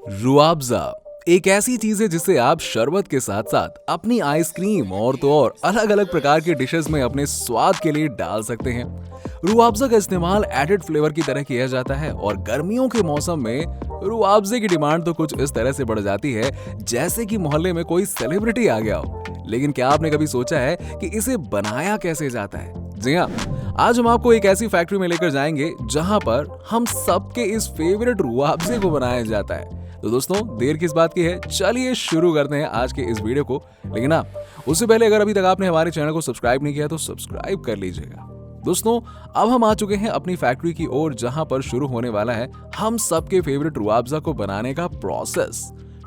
रुआबजा एक ऐसी चीज है जिसे आप शरबत के साथ साथ अपनी आइसक्रीम और तो और अलग अलग प्रकार के डिशेस में अपने स्वाद के लिए डाल सकते हैं। रुआबजा का इस्तेमाल एडेड फ्लेवर की तरह किया जाता है और गर्मियों के मौसम में रुआबजे की डिमांड तो कुछ इस तरह से बढ़ जाती है जैसे कि मोहल्ले में कोई सेलिब्रिटी आ गया हो। लेकिन क्या आपने कभी सोचा है कि इसे बनाया कैसे जाता है? जी हाँ, आज हम आपको एक ऐसी फैक्ट्री में लेकर जाएंगे जहां पर हम सबके इस फेवरेट रुआबजे को बनाया जाता है। तो दोस्तों, देर किस बात की है, चलिए शुरू करते हैं आज के इस वीडियो को। लेकिन हाँ, उससे पहले अगर अभी तक आपने हमारे चैनल को सब्सक्राइब नहीं किया तो सब्सक्राइब कर लीजिएगा। दोस्तों, अब हम आ चुके हैं अपनी फैक्ट्री की ओर जहां पर शुरू होने वाला है हम सबके फेवरेट रुआबजा को बनाने का प्रोसेस।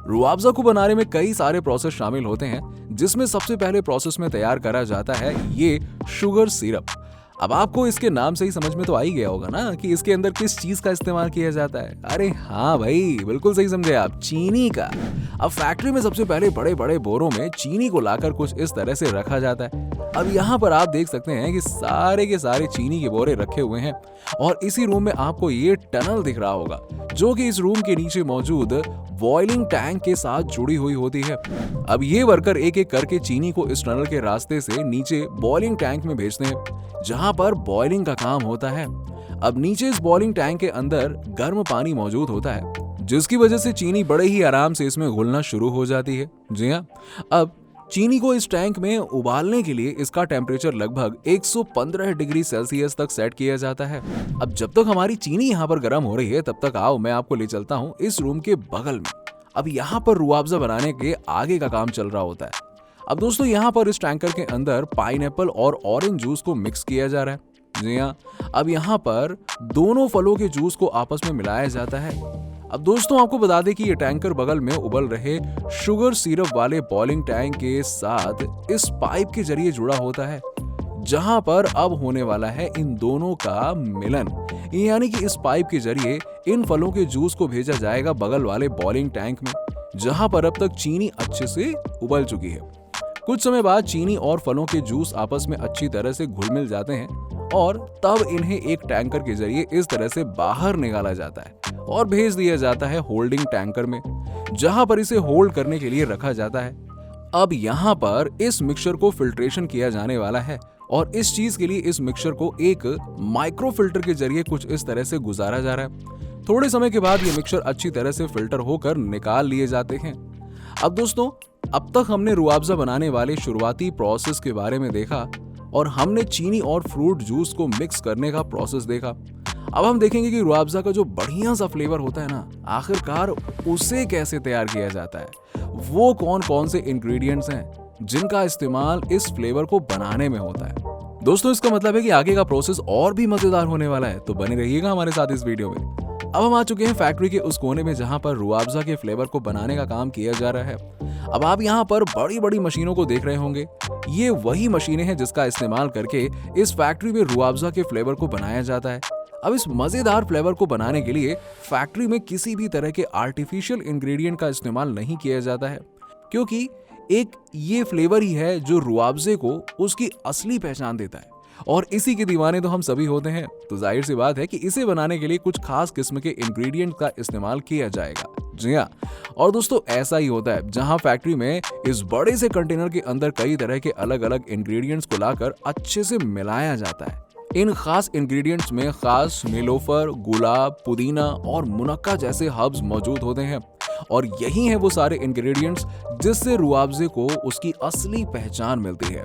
रुआबजा को बनाने में कई सारे प्रोसेस शामिल होते हैं, जिसमें सबसे पहले प्रोसेस में तैयार करा जाता है ये शुगर सिरप। अब आपको इसके नाम से ही समझ में तो आ ही गया होगा ना कि इसके अंदर किस चीज का इस्तेमाल किया जाता है। अरे हाँ भाई, बिल्कुल सही समझे आप, चीनी का। अब फैक्ट्री में सबसे पहले बड़े बड़े बोरों में चीनी को लाकर कुछ इस तरह से रखा जाता है। अब यहाँ पर आप देख सकते हैं कि सारे के सारे चीनी के बोरे रखे हुए हैं और इसी रूम में आपको ये टनल दिख रहा होगा जो कि इस रूम के नीचे मौजूद बॉइलिंग टैंक के साथ जुड़ी हुई होती है। अब ये वर्कर एक एक करके चीनी को इस टनल के रास्ते से नीचे बॉइलिंग टैंक में भेजते हैं जहां पर बॉइलिंग का काम होता है। अब नीचे इस बॉइलिंग टैंक के अंदर गर्म पानी मौजूद होता है जिसकी वजह से चीनी बड़े ही आराम से इसमें घुलना शुरू हो जाती है। जी हाँ, अब चीनी को इस टैंक में उबालने के लिए इसका टेम्परेचर लगभग 115 डिग्री सेल्सियस तक सेट किया जाता है। अब जब तक हमारी चीनी यहाँ पर गर्म हो रही है तब तक आओ मैं आपको ले चलता हूँ इस रूम के बगल में। अब यहाँ पर रुआबजा बनाने के आगे का काम चल रहा होता है। अब दोस्तों, यहाँ पर इस टैंकर के अंदर पाइनएप्पल और ऑरेंज जूस को मिक्स किया जा रहा है। जी हाँ, अब यहाँ पर दोनों फलों के जूस को आपस में मिलाया जाता है। अब दोस्तों, आपको बता दें कि ये टैंकर बगल में उबल रहे शुगर सिरप वाले बॉइलिंग टैंक के साथ इस पाइप के जरिए जुड़ा होता है जहां पर अब होने वाला है इन दोनों का मिलन। यानी कि इस पाइप के जरिए इन फलों के जूस को भेजा जाएगा बगल वाले बॉइलिंग टैंक में जहां पर अब तक चीनी अच्छे से उबल चुकी है। कुछ समय बाद चीनी और फलों के जूस आपस में अच्छी तरह से घुल मिल जाते हैं और तब इन्हें एक टैंकर के जरिए इस तरह से बाहर निकाला जाता है और भेज दिया जाता है होल्डिंग टैंकर में जहां पर इसे होल्ड करने के लिए रखा जाता है। अब यहाँ पर इस मिक्सचर को फिल्ट्रेशन किया जाने वाला है और इस चीज के लिए इस मिक्सचर को एक माइक्रो फिल्टर के जरिए कुछ इस तरह से गुजारा जा रहा है। थोड़े समय के बाद ये मिक्सचर अच्छी तरह से फिल्टर होकर निकाल लिए जाते हैं। अब दोस्तों, अब तक हमने रुआबजा बनाने वाले शुरुआती प्रोसेस के बारे में देखा और हमने चीनी और फ्रूट जूस को मिक्स करने का प्रोसेस देखा। अब हम देखेंगे कि रुआबजा का जो बढ़िया सा फ्लेवर होता है ना, आखिरकार उसे कैसे तैयार किया जाता है। वो कौन कौन से इंग्रेडिएंट्स हैं जिनका इस्तेमाल इस फ्लेवर को बनाने में होता है। दोस्तों, इसका मतलब है कि आगे का प्रोसेस और भी मजेदार होने वाला है, तो बने रहिएगा हमारे साथ इस वीडियो में। अब हम आ चुके हैं फैक्ट्री के उस कोने में जहां पर रुआबजा के फ्लेवर को बनाने का काम किया जा रहा है। अब आप यहाँ पर बड़ी बड़ी मशीनों को देख रहे होंगे। ये वही मशीनें हैं जिसका इस्तेमाल करके इस फैक्ट्री में रुआबजा के फ्लेवर को बनाया जाता है। अब इस मजेदार फ्लेवर को बनाने के लिए फैक्ट्री में किसी भी तरह के आर्टिफिशियल इंग्रेडिएंट का इस्तेमाल नहीं किया जाता है, क्योंकि एक ये फ्लेवर ही है जो रुआबजे को उसकी असली पहचान देता है और इसी के दीवाने तो हम सभी होते हैं। तो जाहिर सी बात है कि इसे बनाने के लिए कुछ खास किस्म के इंग्रेडिएंट का इस्तेमाल किया जाएगा। जी हाँ, और दोस्तों, ऐसा ही होता है जहां फैक्ट्री में इस बड़े से कंटेनर के अंदर कई तरह के अलग अलग इंग्रेडिएंट्स को लाकर अच्छे से मिलाया जाता है। इन खास इंग्रेडिएंट्स में खास नीलोफर, गुलाब, पुदीना और मुनक्का जैसे हर्ब्स मौजूद होते हैं और यही है वो सारे इंग्रेडिएंट्स जिससे रुआबजे को उसकी असली पहचान मिलती है।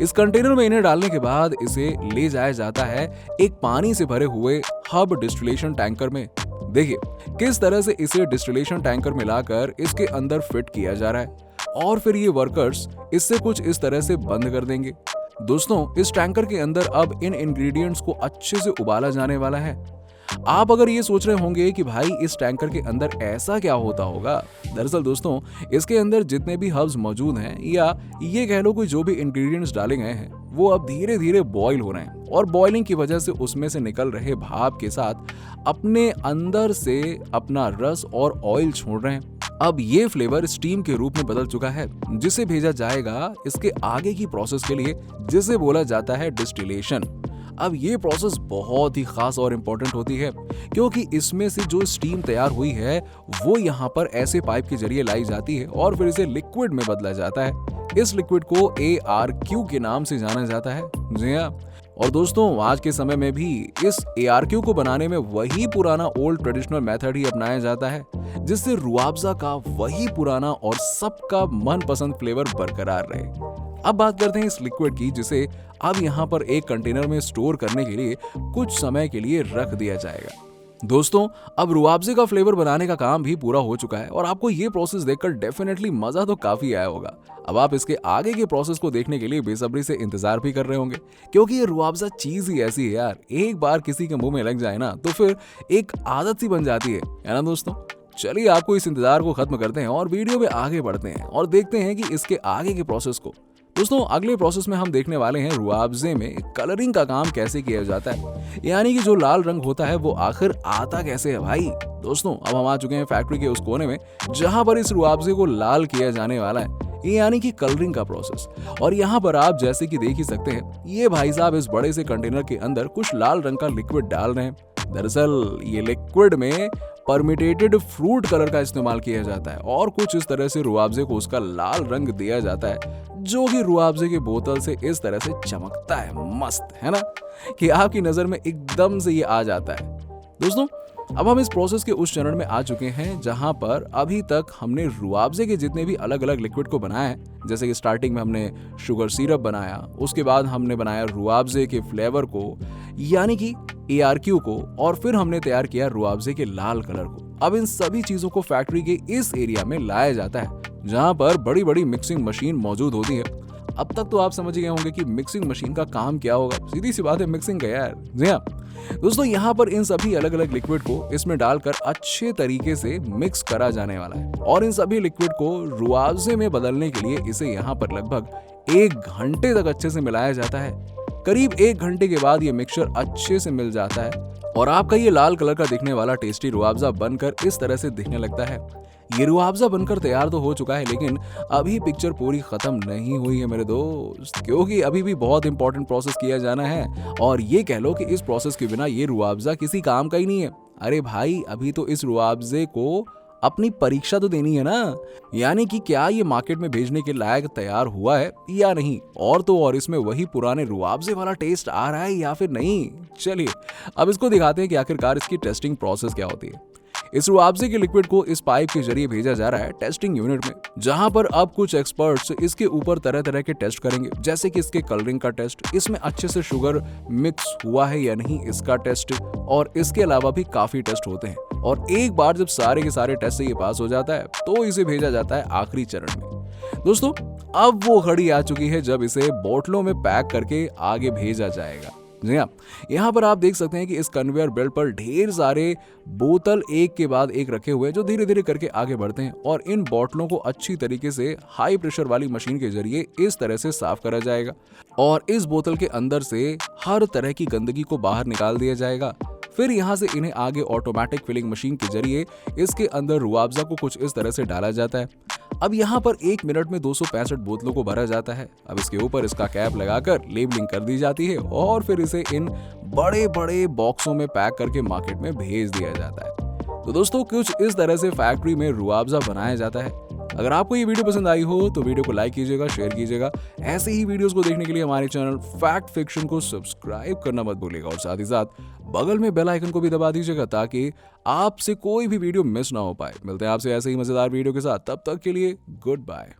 इस कंटेनर में इन्हें डालने के बाद इसे ले जाया जाता है एक पानी से भरे हुए हब डिस्टिलेशन टैंकर में। देखिए किस तरह से इसे डिस्टिलेशन टैंकर में लाकर इसके अंदर फिट किया जा रहा है और फिर ये वर्कर्स इससे कुछ इस तरह से बंद कर देंगे। दोस्तों, इस टैंकर के अंदर अब इन इंग्रेडिएंट्स को अच्छे से उबाला जाने वाला है। आप अगर ये सोच रहे होंगे कि भाई इस टैंकर के अंदर ऐसा क्या होता होगा, दरअसल दोस्तों, इसके अंदर जितने भी हर्ब्स मौजूद हैं या ये कह लो कि जो भी इंग्रेडिएंट्स डाले गए हैं वो अब धीरे धीरे बॉईल हो रहे हैं और बॉइलिंग की वजह से उसमें से निकल रहे भाप के साथ अपने अंदर से अपना रस और ऑयल छोड़ रहे हैं। अब ये फ्लेवर स्टीम के रूप में बदल चुका है जिसे भेजा जाएगा इसके आगे की प्रोसेस के लिए, जिसे बोला जाता है डिस्टिलेशन। अब ये प्रोसेस बहुत ही खास और इम्पोर्टेंट होती है क्योंकि इसमें से जो स्टीम तैयार हुई है वो यहाँ पर ऐसे पाइप के जरिए लाई जाती है और फिर इसे लिक्विड में बदला जाता है। इस लिक्विड को ARQ के नाम से जाना जाता है। जी हाँ, और दोस्तों आज के समय में भी इस ARQ को बनाने में वही पुराना ओल्ड ट्रेडिशनल मेथड ही अपनाया जाता है जिससे रुआवजा का वही पुराना और सबका मनपसंद फ्लेवर बरकरार रहे। अब बात करते हैं इस लिक्विड की जिसे अब यहाँ पर एक कंटेनर में स्टोर करने के लिए कुछ समय के लिए रख दिया जाएगा। दोस्तों अब रुआवजे का फ्लेवर बनाने का काम भी पूरा हो चुका है और आपको ये प्रोसेस देखकर डेफिनेटली मजा तो काफी आया होगा। अब आप इसके आगे के प्रोसेस को देखने के लिए बेसब्री से इंतजार भी कर रहे होंगे क्योंकि ये रुआवजा चीज ही ऐसी है यार, एक बार किसी के मुंह में लग जाए ना तो फिर एक आदत सी बन जाती है ना दोस्तों। चलिए आपको इस इंतजार को खत्म करते हैं और वीडियो में आगे बढ़ते हैं और देखते हैं कि इसके आगे के प्रोसेस को। दोस्तों अगले प्रोसेस में हम देखने वाले हैं रुआवजे में कलरिंग का काम कैसे किया जाता है, यानी कि जो लाल रंग होता है वो आखिर आता कैसे है भाई। दोस्तों अब हम आ चुके हैं फैक्ट्री के उस कोने में जहां पर इस रुआवजे को लाल किया जाने वाला है, यानी कि कलरिंग का प्रोसेस। और यहाँ पर आप जैसे कि देख ही सकते हैं ये भाई साहब इस बड़े से कंटेनर के अंदर कुछ लाल रंग का लिक्विड डाल रहे हैं। दरअसल ये लिक्विड में परमिटेटेड फ्रूट कलर का इस्तेमाल किया जाता है और कुछ इस तरह से रुआवजे को उसका लाल रंग दिया जाता है जो कि रुआवजे की बोतल से इस तरह से चमकता है, मस्त है ना, कि आपकी नजर में एकदम से ये आ जाता है। दोस्तों अब हम इस प्रोसेस के उस चरण में आ चुके हैं जहां पर अभी तक हमने रुआवजे के जितने भी अलग अलग लिक्विड को बनाया है, जैसे कि स्टार्टिंग में हमने शुगर सिरप बनाया, उसके बाद हमने बनाया रुआवजे के फ्लेवर को यानी कि ARQ को, और फिर हमने तैयार किया रुआवजे के लाल कलर को। अब इन सभी चीजों को फैक्ट्री के इस एरिया में लाया जाता है जहां पर बड़ी बड़ी मिक्सिंग मशीन मौजूद होती है। अब तक तो आप समझ गए होंगे कि मिक्सिंग मशीन का काम क्या होगा, सीधी सी बात है मिक्सिंग का यार। जी हाँ दोस्तों, यहाँ पर इन सभी अलग अलग लिक्विड को इसमें डालकर अच्छे तरीके से मिक्स करा जाने वाला है और इन सभी लिक्विड को रुआवजे में बदलने के लिए इसे यहाँ पर लगभग 1 घंटे तक अच्छे से मिलाया जाता है। करीब 1 घंटे के बाद ये मिक्सचर अच्छे से मिल जाता है और आपका ये लाल कलर का दिखने वाला टेस्टी रुआवजा बनकर इस तरह से दिखने लगता है। ये रुआवजा बनकर तैयार तो हो चुका है लेकिन अभी पिक्चर पूरी खत्म नहीं हुई है मेरे दोस्त, क्योंकि अभी भी बहुत इंपॉर्टेंट प्रोसेस किया जाना है और ये कह लो कि इस प्रोसेस के बिना ये रुआवजा किसी काम का ही नहीं है। अरे भाई अभी तो इस रुआवजे को अपनी परीक्षा तो देनी है ना, यानी कि क्या ये मार्केट में भेजने के लायक तैयार हुआ है या नहीं, और तो और इसमें वही पुराने रुआवजे वाला टेस्ट आ रहा है या फिर नहीं। चलिए अब इसको दिखाते हैं कि आखिरकार इसकी टेस्टिंग प्रोसेस क्या होती है। इस रुआवजे के लिक्विड को इस पाइप के जरिए भेजा जा रहा है टेस्टिंग यूनिट में, जहां पर अब कुछ एक्सपर्ट्स इसके ऊपर तरह तरह के टेस्ट करेंगे, जैसे कि इसके कलरिंग का टेस्ट, इसमें अच्छे से शुगर मिक्स हुआ है या नहीं इसका टेस्ट, और इसके अलावा भी काफी टेस्ट होते हैं। और एक बार जब सारे के सारे टेस्ट से ये पास हो जाता है तो इसे भेजा जाता है आखिरी चरण में। दोस्तों अब वो घड़ी आ चुकी है जब इसे बोतलों में पैक करके आगे भेजा जाएगा। जी हाँ, यहाँ पर आप देख सकते हैं कि इस कन्वेयर बेल्ट पर ढेर सारे बोतल एक के बाद एक रखे हुए हैं जो धीरे धीरे करके आगे बढ़ते हैं और इन बोतलों को अच्छी तरीके से हाई प्रेशर वाली मशीन के जरिए इस तरह से साफ करा जाएगा और इस बोतल के अंदर से हर तरह की गंदगी को बाहर निकाल दिया जाएगा। फिर यहाँ से इन्हें आगे ऑटोमेटिक फिलिंग मशीन के जरिए इसके अंदर रुआवजा को कुछ इस तरह से डाला जाता है। अब यहाँ पर 1 मिनट में 265 बोतलों को भरा जाता है। अब इसके ऊपर इसका कैप लगाकर लेबलिंग कर दी जाती है और फिर इसे इन बड़े बड़े बॉक्सों में पैक करके मार्केट में भेज दिया जाता है। तो दोस्तों कुछ इस तरह से फैक्ट्री में रुआवजा बनाया जाता है। अगर आपको ये वीडियो पसंद आई हो तो वीडियो को लाइक कीजिएगा, शेयर कीजिएगा। ऐसे ही वीडियोस को देखने के लिए हमारे चैनल फैक्ट फिक्शन को सब्सक्राइब करना मत भूलिएगा और साथ ही साथ बगल में बेल आइकन को भी दबा दीजिएगा ताकि आपसे कोई भी वीडियो मिस ना हो पाए। मिलते हैं आपसे ऐसे ही मजेदार वीडियो के साथ, तब तक के लिए गुड बाय।